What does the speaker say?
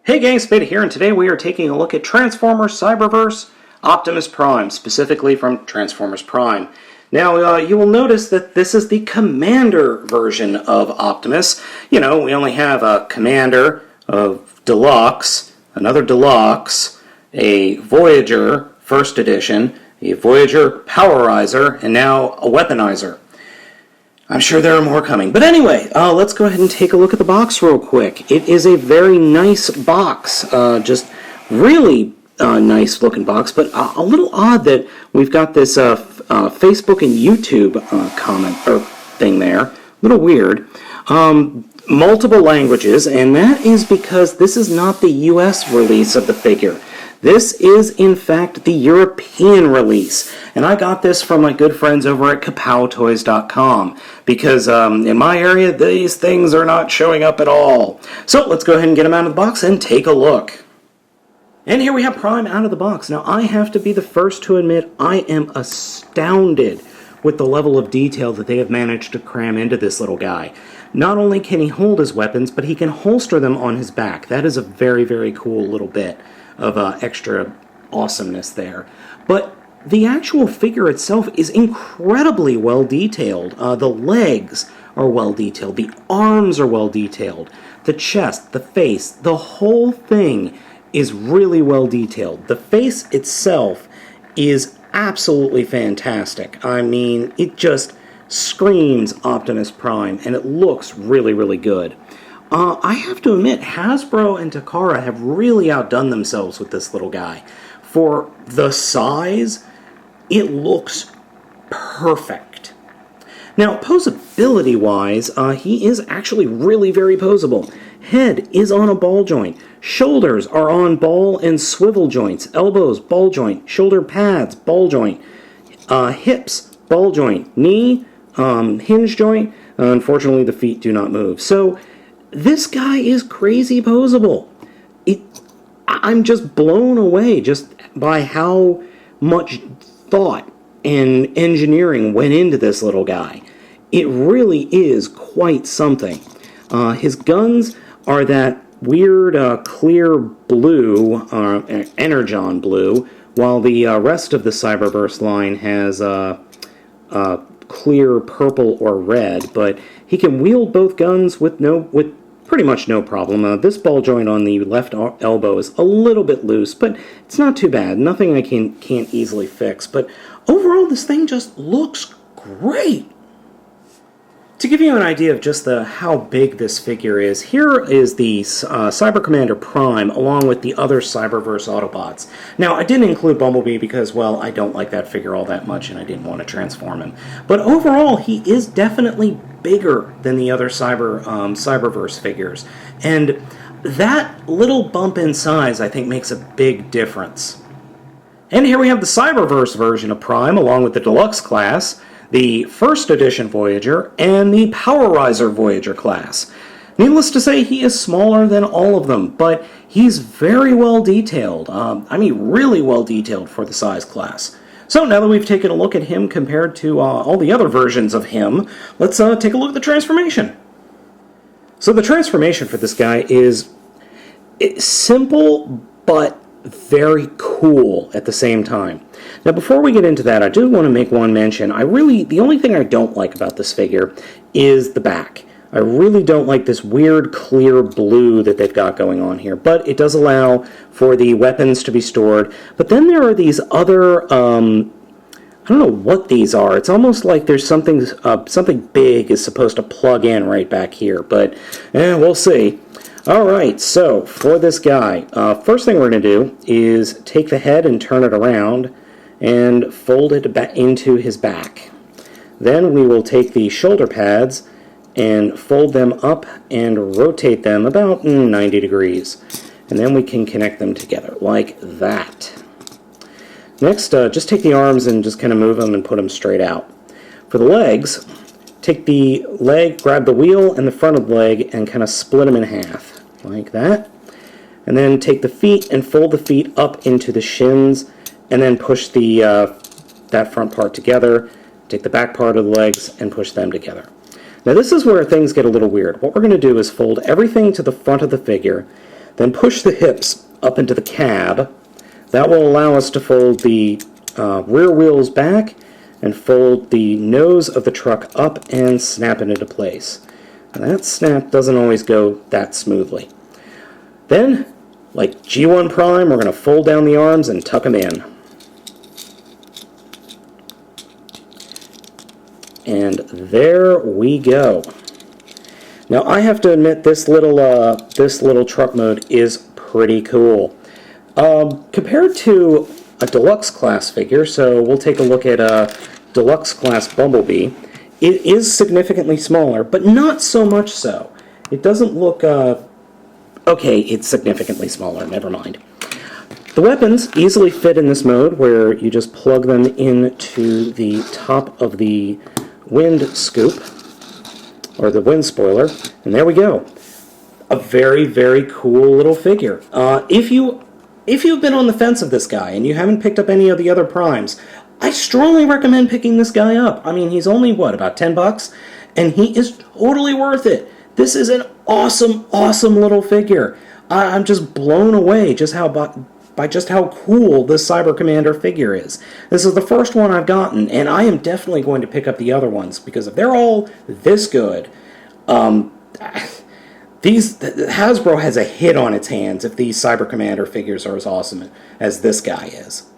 Hey gang, Spade here, and today we are taking a look at Transformers Cyberverse Optimus Prime, specifically from Transformers Prime. Now, you will notice that this is the Commander version of Optimus. You know, we only have a Commander, a Deluxe, another Deluxe, a Voyager First Edition, a Voyager Powerizer, and now a Weaponizer. I'm sure there are more coming. But anyway, let's go ahead and take a look at the box real quick. It is a very nice box, just really nice looking box, but a little odd that we've got this Facebook and YouTube comment or thing there. A little weird. Multiple languages, and that is because this is not the US release of the figure. This is, in fact, the European release, and I got this from my good friends over at KapowToys.com, because in my area, these things are not showing up at all. So let's go ahead and get them out of the box and take a look. And here we have Prime out of the box. Now, I have to be the first to admit I am astounded with the level of detail that they have managed to cram into this little guy. Not only can he hold his weapons, but he can holster them on his back. That is a very, very cool little bit of extra awesomeness there. But the actual figure itself is incredibly well detailed. The legs are well detailed. The arms are well detailed. The chest, the face, the whole thing is really well detailed. The face itself is absolutely fantastic. I mean, it just screams Optimus Prime, and it looks really, really good. I have to admit, Hasbro and Takara have really outdone themselves with this little guy. For the size, it looks perfect. Now, posability-wise, he is actually really very posable. Head is on a ball joint. Shoulders are on ball and swivel joints. Elbows, ball joint. Shoulder pads, ball joint. Hips, ball joint. Knee, hinge joint. Unfortunately, the feet do not move. So, this guy is crazy posable. I'm just blown away just by how much thought and engineering went into this little guy. It really is quite something. His guns are that weird clear blue, energon blue, while the rest of the Cyberverse line has clear purple or red, but he can wield both guns with pretty much no problem. This ball joint on the left elbow is a little bit loose, but it's not too bad. Nothing I can't easily fix. But overall, this thing just looks great. To give you an idea of just how big this figure is, here is the Cyber Commander Prime along with the other Cyberverse Autobots. Now, I didn't include Bumblebee because, well, I don't like that figure all that much and I didn't want to transform him. But overall, he is definitely bigger than the other Cyberverse figures. And that little bump in size, I think, makes a big difference. And here we have the Cyberverse version of Prime along with the Deluxe class, the First Edition Voyager, and the Powerizer Voyager class. Needless to say, he is smaller than all of them, but he's very well detailed. I mean, really well detailed for the size class. So now that we've taken a look at him compared to all the other versions of him, let's take a look at the transformation. So the transformation for this guy is simple, but very cool at the same time. Now, before we get into that, I do want to make one mention. The only thing I don't like about this figure is the back. I really don't like this weird clear blue that they've got going on here, but it does allow for the weapons to be stored. But then there are these other, I don't know what these are. It's almost like there's something big is supposed to plug in right back here, but we'll see. Alright, so for this guy, first thing we're going to do is take the head and turn it around and fold it back into his back. Then we will take the shoulder pads and fold them up and rotate them about 90 degrees. And then we can connect them together like that. Next, just take the arms and just kind of move them and put them straight out. For the legs, take the leg, grab the wheel and the front of the leg and kind of split them in half. Like that. And then take the feet and fold the feet up into the shins and then push that front part together. Take the back part of the legs and push them together. Now this is where things get a little weird. What we're going to do is fold everything to the front of the figure, Then push the hips up into the cab. That will allow us to fold the rear wheels back and fold the nose of the truck up and snap it into place. And that snap doesn't always go that smoothly. Then, like G1 Prime, we're going to fold down the arms and tuck them in. And there we go. Now I have to admit this little truck mode is pretty cool. Compared to a deluxe class figure, so we'll take a look at a deluxe class Bumblebee. It is significantly smaller, but not so much so. It doesn't look, okay, it's significantly smaller, never mind. The weapons easily fit in this mode where you just plug them into the top of the wind scoop, or the wind spoiler, and there we go. A very, very cool little figure. If you've been on the fence of this guy and you haven't picked up any of the other primes, I strongly recommend picking this guy up. I mean, he's only, what, about $10? And he is totally worth it. This is an awesome, awesome little figure. I'm just blown away by just how cool this Cyber Commander figure is. This is the first one I've gotten, and I am definitely going to pick up the other ones, because if they're all this good, Hasbro has a hit on its hands if these Cyber Commander figures are as awesome as this guy is.